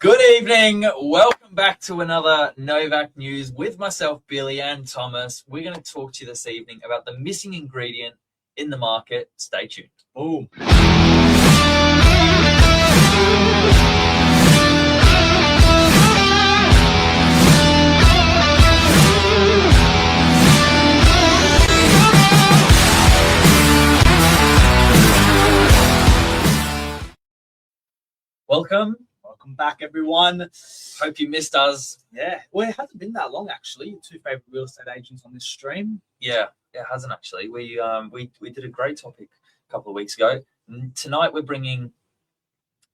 Good evening. Welcome back to another Novak News with myself, Billy, and Thomas. We're going to talk to you this evening about the missing ingredient in the market. Stay tuned. Boom. Welcome back, everyone. Hope you missed us. Yeah, well, it hasn't been that long, actually. Your two favorite real estate agents on this stream. Yeah, it hasn't actually. We did a great topic a couple of weeks ago. Tonight we're bringing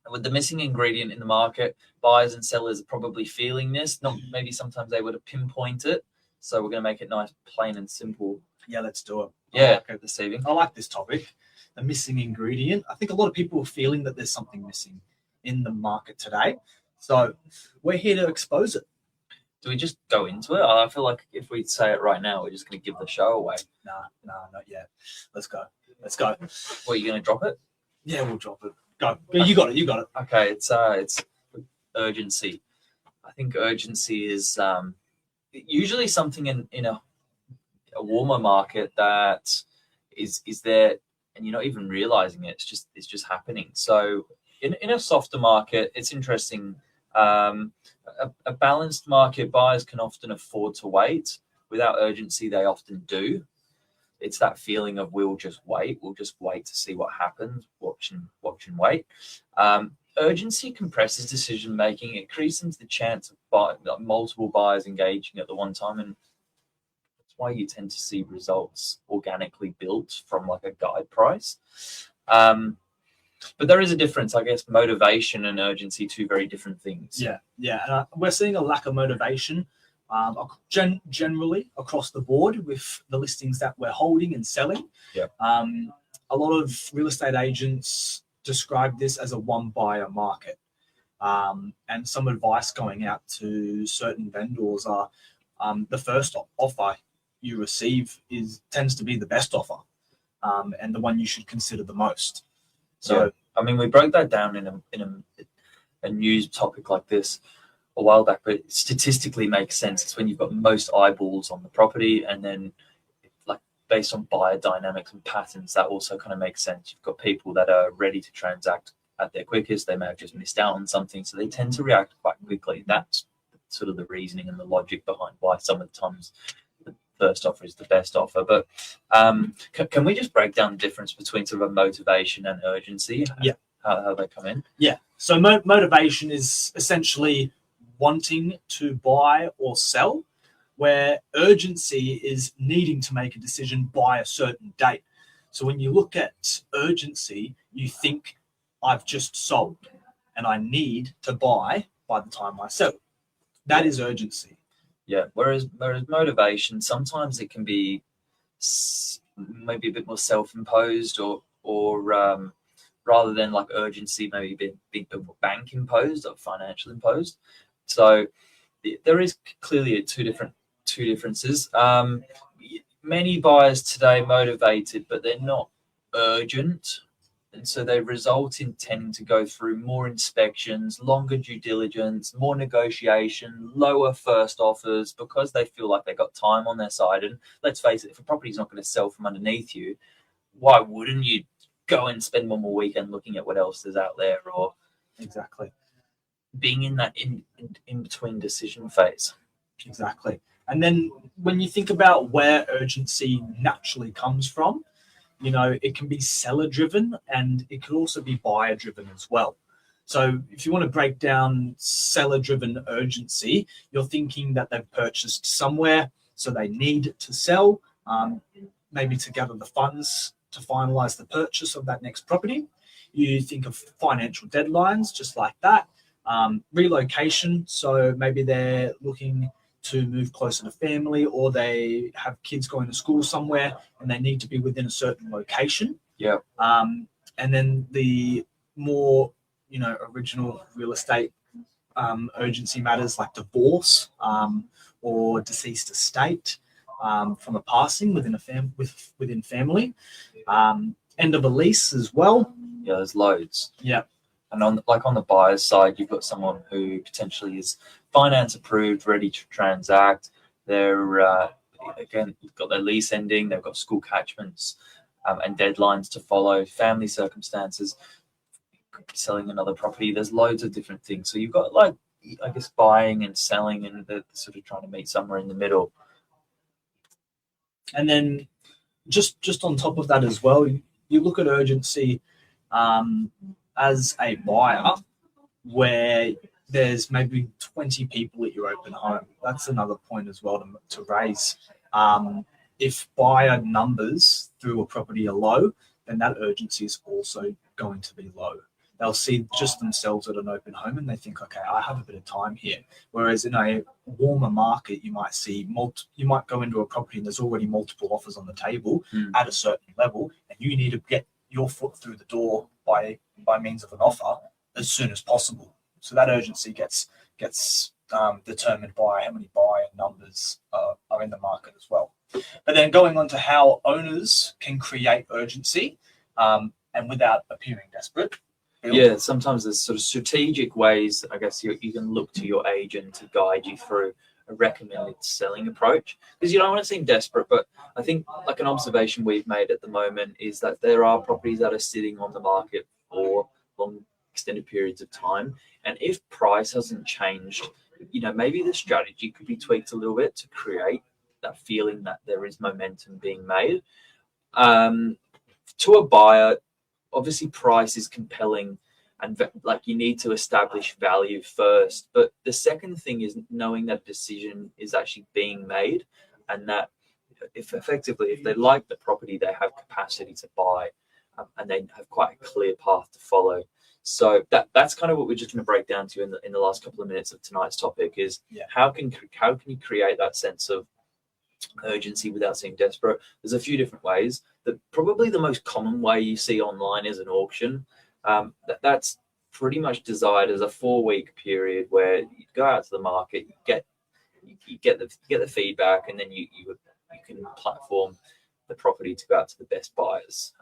with the missing ingredient in the market. Buyers and sellers are probably feeling this. Not maybe sometimes they would have pinpoint it. So we're going to make it nice, plain and simple. Yeah, let's do it. Yeah, this evening. I like this topic, the missing ingredient. I think a lot of people are feeling that there's something missing in the market today. So we're here to expose it. Do we just go into it? I feel like if we say it right now, we're just going to give the show away. Nah, not yet. Let's go. What, are you going to drop it? Yeah, we'll drop it. Go. You got it. Okay, it's urgency. I think urgency is usually something in a warmer market that is there, and you're not even realizing it. It's just happening. So in a softer market, it's interesting. A balanced market, buyers can often afford to wait. Without urgency, they often do. It's that feeling of we'll just wait to see what happens, watch and wait. Urgency compresses decision making. It increases the chance of multiple buyers engaging at the one time, and that's why you tend to see results organically built from like a guide price. But there is a difference, I guess. Motivation and urgency, two very different things. Yeah. We're seeing a lack of motivation generally across the board with the listings that we're holding and selling. Yeah. A lot of real estate agents describe this as a one buyer market. And some advice going out to certain vendors are the first offer you receive tends to be the best offer, and the one you should consider the most. So, yeah. I mean, we broke that down in a news topic like this a while back, but it statistically makes sense. It's when you've got most eyeballs on the property, and then like based on buyer dynamics and patterns, that also kind of makes sense. You've got people that are ready to transact at their quickest. They may have just missed out on something, so they tend to react quite quickly. That's sort of the reasoning and the logic behind why some of the times first offer is the best offer. But can we just break down the difference between sort of a motivation and urgency? Yeah. How they come in? Yeah. So motivation is essentially wanting to buy or sell, where urgency is needing to make a decision by a certain date. So when you look at urgency, you think I've just sold and I need to buy by the time I sell. That is urgency. Yeah, whereas motivation, sometimes it can be maybe a bit more self-imposed, or rather than like urgency, maybe being a bit more bank imposed or financial imposed. So there is clearly two differences. Many buyers today are motivated, but they're not urgent. And so they result in tending to go through more inspections, longer due diligence, more negotiation, lower first offers, because they feel like they've got time on their side. And let's face it, if a property's not going to sell from underneath you, why wouldn't you go and spend one more weekend looking at what else is out there, or exactly being in that in between decision phase? Exactly. And then when you think about where urgency naturally comes from, it can be seller driven and it could also be buyer driven as well. So if you want to break down seller driven urgency, you're thinking that they've purchased somewhere, so they need to sell, maybe to gather the funds to finalize the purchase of that next property. You think of financial deadlines, just like that. Relocation, so maybe they're looking to move closer to family, or they have kids going to school somewhere and they need to be within a certain location. Yeah. And then the more, original real estate urgency matters like divorce or deceased estate from a passing within family. End of a lease as well. Yeah, there's loads. Yeah. And on the buyer's side, you've got someone who potentially is finance approved, ready to transact. They're again, you've got their lease ending, they've got school catchments and deadlines to follow, family circumstances, selling another property. There's loads of different things. So you've got like, I guess, buying and selling, and they're sort of trying to meet somewhere in the middle. And then just on top of that as well, you look at urgency as a buyer where there's maybe 20 people at your open home. That's another point as well to raise. If buyer numbers through a property are low, then that urgency is also going to be low. They'll see just themselves at an open home and they think, okay, I have a bit of time here. Whereas in a warmer market, you might see you might go into a property and there's already multiple offers on the table at a certain level, and you need to get your foot through the door by means of an offer as soon as possible. So that urgency gets determined by how many buyer numbers are in the market as well. But then going on to how owners can create urgency and without appearing desperate. Yeah, sometimes there's sort of strategic ways, I guess, you can look to your agent to guide you through a recommended selling approach, because you don't want to seem desperate. But I think like an observation we've made at the moment is that there are properties that are sitting on the market for long extended periods of time, and if price hasn't changed, maybe the strategy could be tweaked a little bit to create that feeling that there is momentum being made. To a buyer, obviously price is compelling, and like you need to establish value first. But the second thing is knowing that decision is actually being made, and that if they like the property, they have capacity to buy, and they have quite a clear path to follow. So that's kind of what we're just going to break down to in the last couple of minutes of tonight's topic is how can you create that sense of urgency without seeming desperate. There's a few different ways. Probably the most common way you see online is an auction. That's pretty much designed as a 4-week period where you go out to the market, you get the feedback, and then you can platform the property to go out to the best buyers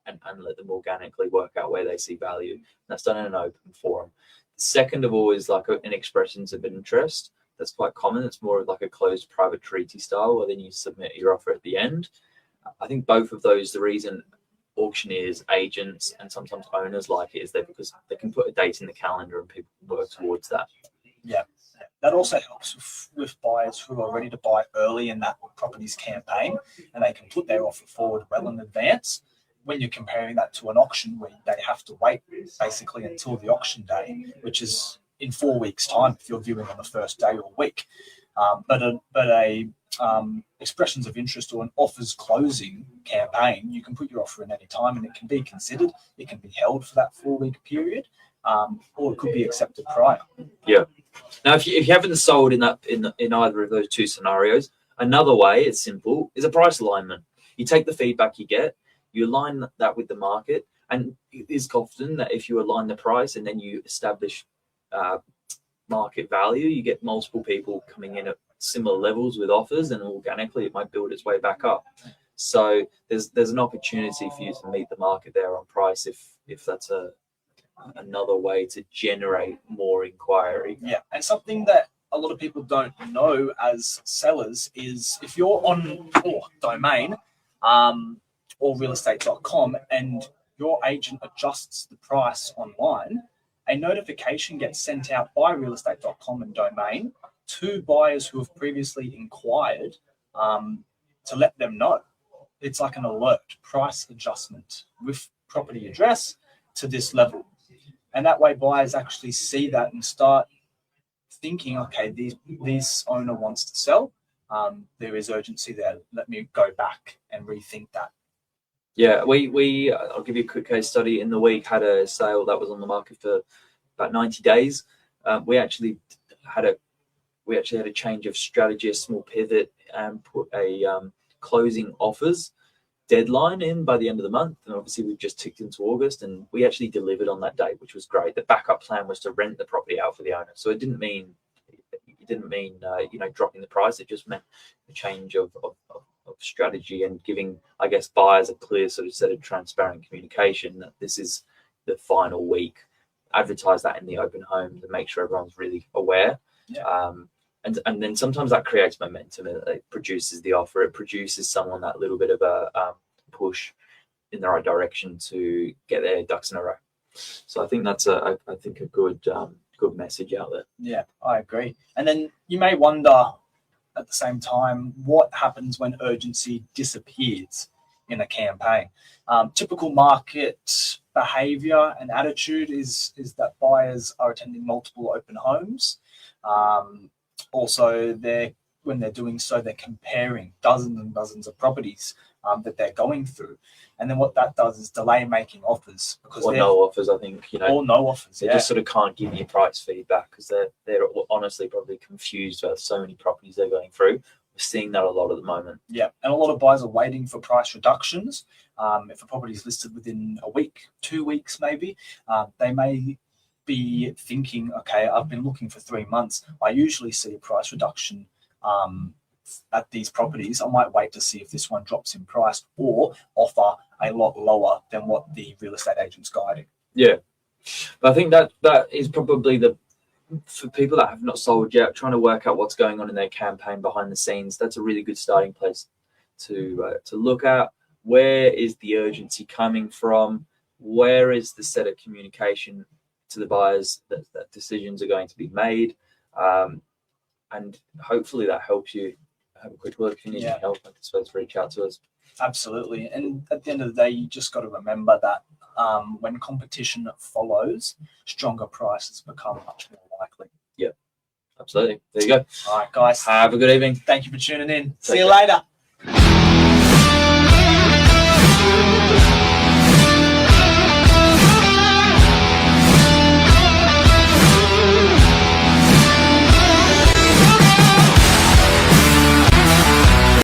and let them organically work out where they see value. That's done in an open forum. Second of all is like an expressions of interest. That's quite common. It's more of like a closed private treaty style, where then you submit your offer at the end. I think both of those, the reason auctioneers, agents, and sometimes owners like it is because they can put a date in the calendar and people work towards that. Yeah. That also helps with buyers who are ready to buy early in that property's campaign, and they can put their offer forward well in advance. When you're comparing that to an auction where they have to wait basically until the auction day, which is in 4 weeks' time if you're viewing on the first day or week. But a expressions of interest or an offers closing campaign, you can put your offer in any time and it can be considered. It can be held for that 4-week period, or it could be accepted prior. Yeah. Now, if you haven't sold in either of those two scenarios, another way, it's simple, is a price alignment. You take the feedback you get, you align that with the market, and it is often that if you align the price and then you establish market value, you get multiple people coming in at similar levels with offers, and organically it might build its way back up. So there's an opportunity for you to meet the market there on price if that's another way to generate more inquiry. Yeah, and something that a lot of people don't know as sellers is if you're on Domain or realestate.com and your agent adjusts the price online, a notification gets sent out by realestate.com and Domain to buyers who have previously inquired to let them know. It's like an alert, price adjustment with property address to this level. And that way buyers actually see that and start thinking, okay, this owner wants to sell. There is urgency there. Let me go back and rethink that. Yeah, we I'll give you a quick case study. In the week, had a sale that was on the market for about 90 days. We actually had a change of strategy, a small pivot, and put a closing offers deadline in by the end of the month. And obviously we've just ticked into August, and we actually delivered on that date, which was great. The backup plan was to rent the property out for the owner. So it didn't mean dropping the price. It just meant a change of strategy and giving, I guess, buyers a clear sort of set of transparent communication that this is the final week advertise that in the open homes and make sure everyone's really aware. Yeah. And then sometimes that creates momentum, and it produces the offer. It produces someone that little bit of a push in the right direction to get their ducks in a row. So I think that's a good message out there. Yeah, I agree. And then you may wonder at the same time, what happens when urgency disappears in a campaign? Typical market behavior and attitude is that buyers are attending multiple open homes. Also, when they're doing so, they're comparing dozens and dozens of properties that they're going through. And then what that does is delay making offers, because or no offers. I think or no offers. They just sort of can't give you price feedback because they're honestly probably confused about so many properties they're going through. We're seeing that a lot at the moment. Yeah, and a lot of buyers are waiting for price reductions. If a property is listed within a week, 2 weeks maybe, they may be thinking, okay, I've been looking for 3 months. I usually see a price reduction at these properties. I might wait to see if this one drops in price or offer a lot lower than what the real estate agent's guiding. Yeah, but I think that is probably for people that have not sold yet, trying to work out what's going on in their campaign behind the scenes. That's a really good starting place to look at. Where is the urgency coming from? Where is the set of communication to the buyers that decisions are going to be made? And hopefully that helps you have a quick look. If you need any help, I suppose reach out to us. Absolutely. And at the end of the day, you just got to remember that when competition follows, stronger prices become much more likely. Yeah, absolutely. There you go. All right, guys. Have a good evening. Thank you for tuning in. Take See you care. later.